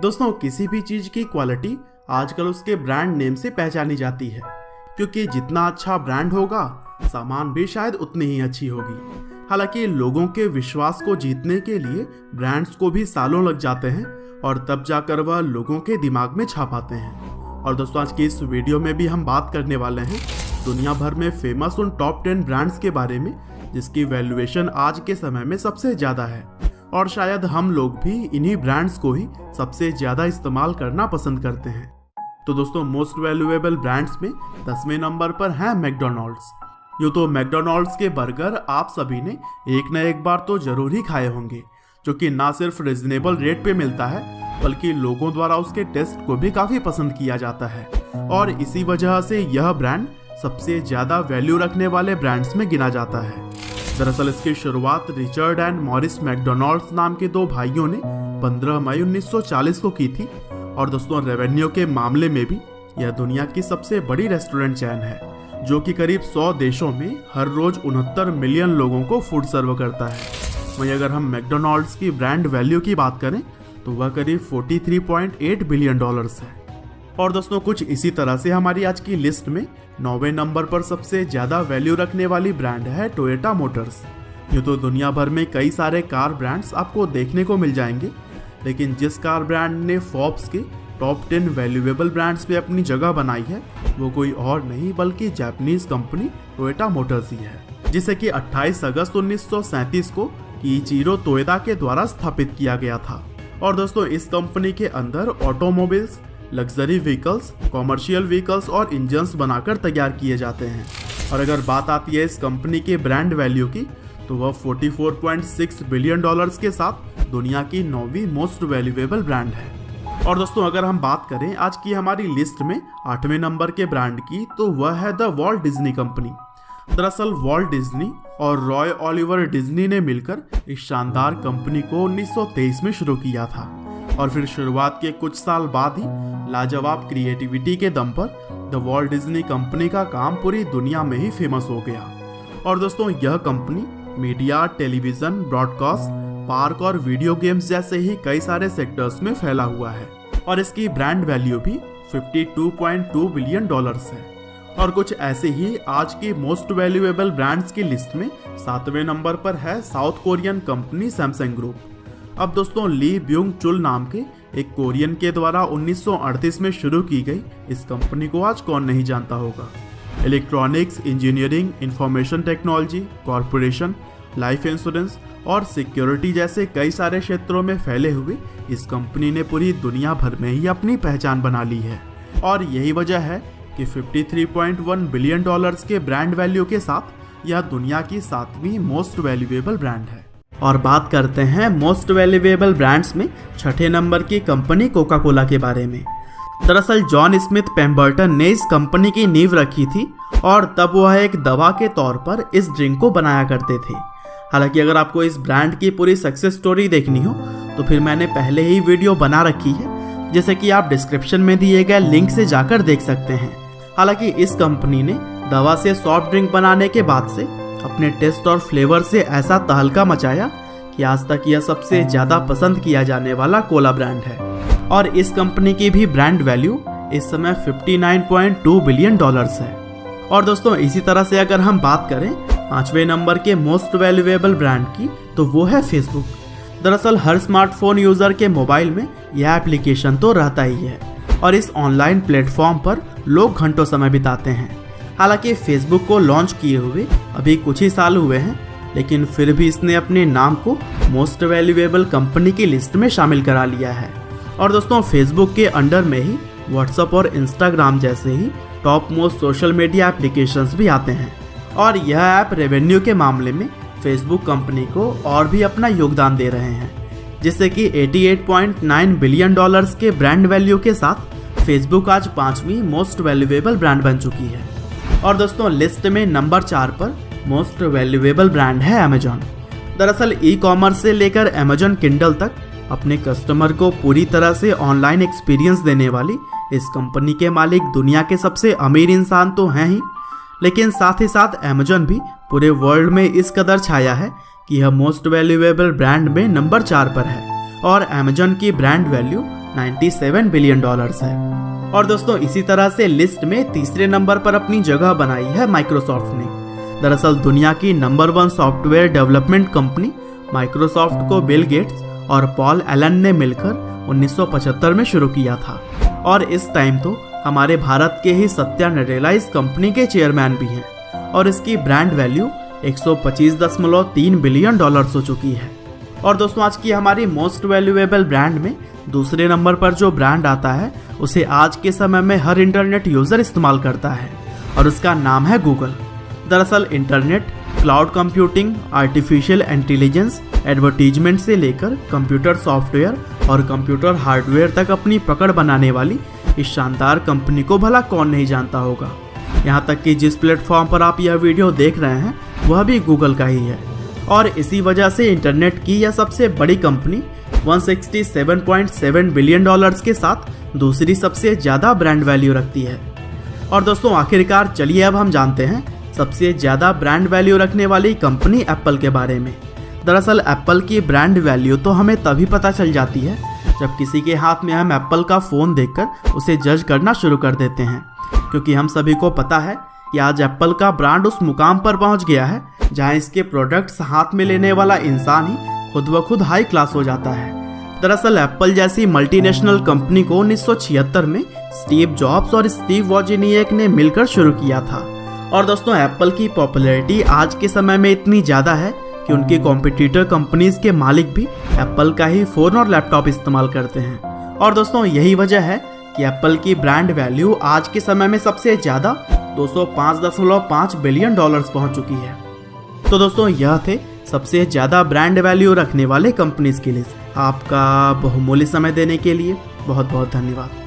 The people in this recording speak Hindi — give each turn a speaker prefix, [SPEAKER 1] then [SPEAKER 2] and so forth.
[SPEAKER 1] दोस्तों, किसी भी चीज की क्वालिटी आजकल उसके ब्रांड नेम से पहचानी जाती है, क्योंकि जितना अच्छा ब्रांड होगा सामान भी शायद उतनी ही अच्छी होगी। हालांकि लोगों के विश्वास को जीतने के लिए ब्रांड्स को भी सालों लग जाते हैं और तब जाकर वह लोगों के दिमाग में छा पाते हैं। और दोस्तों, आज की इस वीडियो में भी हम बात करने वाले हैं दुनिया भर में फेमस उन टॉप 10 ब्रांड्स के बारे में जिसकी वैल्यूएशन आज के समय में सबसे ज्यादा है, और शायद हम लोग भी इन्हीं ब्रांड्स को ही सबसे ज्यादा इस्तेमाल करना पसंद करते हैं। तो दोस्तों, मोस्ट वैल्यूएबल ब्रांड्स में 10वें नंबर पर है मैकडॉनल्ड्स। यूँ तो मैकडॉनल्ड्स के बर्गर आप सभी ने एक न एक बार तो जरूर ही खाए होंगे, जो कि ना सिर्फ रिजनेबल रेट पे मिलता है बल्कि लोगों द्वारा उसके टेस्ट को भी काफी पसंद किया जाता है, और इसी वजह से यह ब्रांड सबसे ज्यादा वैल्यू रखने वाले ब्रांड्स में गिना जाता है। दरअसल इसकी शुरुआत रिचर्ड एंड मॉरिस मैकडॉनल्ड्स नाम के दो भाइयों ने 15 मई 1940 को की थी। और दोस्तों, रेवेन्यू के मामले में भी यह दुनिया की सबसे बड़ी रेस्टोरेंट चेन है, जो कि करीब 100 देशों में हर रोज 69 मिलियन लोगों को फूड सर्व करता है। वहीं अगर हम मैकडॉनल्ड्स की ब्रांड वैल्यू की बात करें तो वह करीब $43.8 बिलियन है। और दोस्तों, कुछ इसी तरह से हमारी आज की लिस्ट में 9वें नंबर पर सबसे ज्यादा वैल्यू रखने वाली ब्रांड है टोयोटा मोटर्स। यूँ तो दुनिया भर में कई सारे कार ब्रांड्स आपको देखने को मिल जाएंगे, लेकिन जिस कार ब्रांड ने फोर्ब्स के टॉप 10 वैल्यूएबल ब्रांड्स में अपनी जगह बनाई है वो कोई और नहीं बल्कि जापानीज कंपनी टोयोटा मोटर्स ही है, जिसे कि 28 अगस्त 1937 को कीइचिरो तोयोदा के द्वारा स्थापित किया गया था। और दोस्तों, इस कंपनी के अंदर automobiles, luxury vehicles, commercial vehicles और इंजन्स बनाकर तैयार किए जाते हैं। और अगर बात आती है इस कंपनी के ब्रांड वैल्यू की तो वह $44.6 बिलियन के साथ दुनिया की 9वीं मोस्ट वैल्यूएबल ब्रांड है। और दोस्तों, अगर हम बात करें आज की हमारी लिस्ट में 8वें नंबर के ब्रांड की तो वह है द वॉल्ट डिज्नी कंपनी। दरअसल वॉल्ट डिज्नी और रॉय ओलिवर डिज्नी ने मिलकर इस शानदार कंपनी को 1923 में शुरू किया था, और फिर शुरुआत के कुछ साल बाद ही लाजवाब क्रिएटिविटी के दम पर द वॉल्ट डिज्नी कंपनी का काम पूरी दुनिया में ही फेमस हो गया। और दोस्तों, यह company media, television, broadcast, park और वीडियो गेम्स जैसे ही कई सारे सेक्टर्स में फैला हुआ है, और इसकी ब्रांड वैल्यू भी $52.2 बिलियन है। और कुछ ऐसे ही आज की मोस्ट वैल्यूएबल ब्रांड्स की लिस्ट में 7वें नंबर पर है south Korean company Samsung group. अब दोस्तों, ली ब्यूंग चुल नाम के एक कोरियन के द्वारा 1938 में शुरू की गई इस कंपनी को आज कौन नहीं जानता होगा। Electronics, engineering, information technology, corporation, life insurance और सिक्योरिटी जैसे कई सारे क्षेत्रों में फैले हुए इस कंपनी ने पूरी दुनिया भर में ही अपनी पहचान बना ली है, और यही वजह है कि $53.1 बिलियन के ब्रांड वैल्यू के साथ यह दुनिया की 7वीं मोस्ट वैल्यूएबल ब्रांड है। और बात करते हैं मोस्ट वैल्यूएबल ब्रांड्स में 6ठे नंबर की कंपनी कोका कोला के बारे में। दरअसल जॉन स्मिथ पेम्बर्टन ने इस कंपनी की नींव रखी थी, और तब वह एक दवा के तौर पर इस ड्रिंक को बनाया करते थे। हालांकि अगर आपको इस ब्रांड की पूरी सक्सेस स्टोरी देखनी हो तो फिर मैंने पहले ही वीडियो बना रखी है, जैसे कि आप डिस्क्रिप्शन में दिए गए लिंक से जाकर देख सकते हैं। हालांकि इस कंपनी ने दवा से सॉफ्ट ड्रिंक बनाने के बाद से अपने टेस्ट और फ्लेवर से ऐसा तहलका मचाया कि आज तक यह सबसे ज्यादा पसंद किया जाने वाला कोला ब्रांड है। और इस कंपनी की भी ब्रांड वैल्यू इस समय $59.2 बिलियन है। और दोस्तों, इसी तरह से अगर हम बात करें 5वें नंबर के मोस्ट वैल्यूएबल ब्रांड की तो वो है फेसबुक। दरअसल हर स्मार्टफोन यूजर के मोबाइल में यह एप्लीकेशन तो रहता ही है, और इस ऑनलाइन प्लेटफॉर्म पर लोग घंटों समय बिताते हैं। हालांकि फेसबुक को लॉन्च किए हुए अभी कुछ ही साल हुए हैं, लेकिन फिर भी इसने अपने नाम को मोस्ट वैल्यूएबल कंपनी की लिस्ट में शामिल करा लिया है। और दोस्तों, फेसबुक के अंडर में ही व्हाट्सएप और इंस्टाग्राम जैसे ही top most social media applications भी आते हैं, और यह ऐप रेवेन्यू के मामले में फेसबुक कंपनी को और भी अपना योगदान दे रहे हैं, जिससे कि $88.9 बिलियन के ब्रांड वैल्यू के साथ फेसबुक आज 5वीं मोस्ट वैल्यूएबल ब्रांड बन चुकी है। और दोस्तों, लिस्ट में नंबर 4 पर मोस्ट वैल्यूएबल ब्रांड है अमेजॉन। दरअसल ई-कॉमर्स से लेकर अमेजॉन किंडल तक अपने कस्टमर को पूरी तरह से ऑनलाइन एक्सपीरियंस देने वाली इस कंपनी के मालिक दुनिया के सबसे अमीर इंसान तो हैं ही, लेकिन साथ ही साथ अमेजॉन भी पूरे वर्ल्ड में इस कदर छाया है कि यह मोस्ट वैल्यूएबल ब्रांड में नंबर 4 पर है। और अमेजन की ब्रांड वैल्यू $97 बिलियन है। और दोस्तों इसी तरह से लिस्ट में तीसरे नंबर पर अपनी जगह बनाई है माइक्रोसॉफ्ट ने। दरअसल दुनिया की number 1 software development company Microsoft को बिल गेट्स और पॉल एलन ने मिलकर 1975 में शुरू किया था, और इस टाइम तो हमारे भारत के ही सत्या नडेला इस कंपनी के चेयरमैन भी हैं, और इसकी ब्रांड वैल्यू $125.3 बिलियन हो चुकी है। और दोस्तों आज की हमारी मोस्ट वैल्यूएबल ब्रांड में दूसरे नंबर पर जो ब्रांड आता है उसे आज के समय में हर इंटरनेट यूजर इस्तेमाल करता है, और उसका नाम है गूगल। दरअसल internet, cloud computing, artificial intelligence, advertisement से लेकर कंप्यूटर सॉफ्टवेयर और कंप्यूटर हार्डवेयर तक अपनी पकड़ बनाने वाली इस शानदार कंपनी को भला कौन नहीं जानता होगा। यहाँ तक कि जिस प्लेटफॉर्म पर आप यह वीडियो देख रहे हैं वह भी गूगल का ही है, और इसी वजह से इंटरनेट की यह सबसे बड़ी कंपनी $167.7 बिलियन के साथ दूसरी सबसे ज़्यादा ब्रांड वैल्यू रखती है। और दोस्तों आखिरकार चलिए अब हम जानते हैं सबसे ज़्यादा ब्रांड वैल्यू रखने वाली कंपनी एप्पल के बारे में। दरअसल एप्पल की ब्रांड वैल्यू तो हमें तभी पता चल जाती है जब किसी के हाथ में हम एप्पल का फ़ोन देखकर उसे जज करना शुरू कर देते हैं, क्योंकि हम सभी को पता है कि आज एप्पल का ब्रांड उस मुकाम पर पहुंच गया है जहां इसके प्रोडक्ट्स हाथ में लेने वाला इंसान ही खुद व खुद हाई क्लास हो जाता है। दरअसल एप्पल जैसी मल्टीनेशनल कंपनी को 1976 में स्टीव जॉब्स और स्टीव वोजिनिएक ने मिलकर शुरू किया था। और दोस्तों एप्पल की पॉपुलैरिटी आज के समय में इतनी ज़्यादा है कि उनकी कॉम्पिटिटर कंपनीज के मालिक भी एप्पल का ही फ़ोन और लैपटॉप इस्तेमाल करते हैं। और दोस्तों यही वजह है कि एप्पल की ब्रांड वैल्यू आज के समय में सबसे ज़्यादा $205.5 बिलियन पहुंच चुकी है। तो दोस्तों यह थे सबसे ज़्यादा ब्रांड वैल्यू रखने वाले कंपनीज की लिस्ट। आपका बहुमूल्य समय देने के लिए बहुत बहुत धन्यवाद।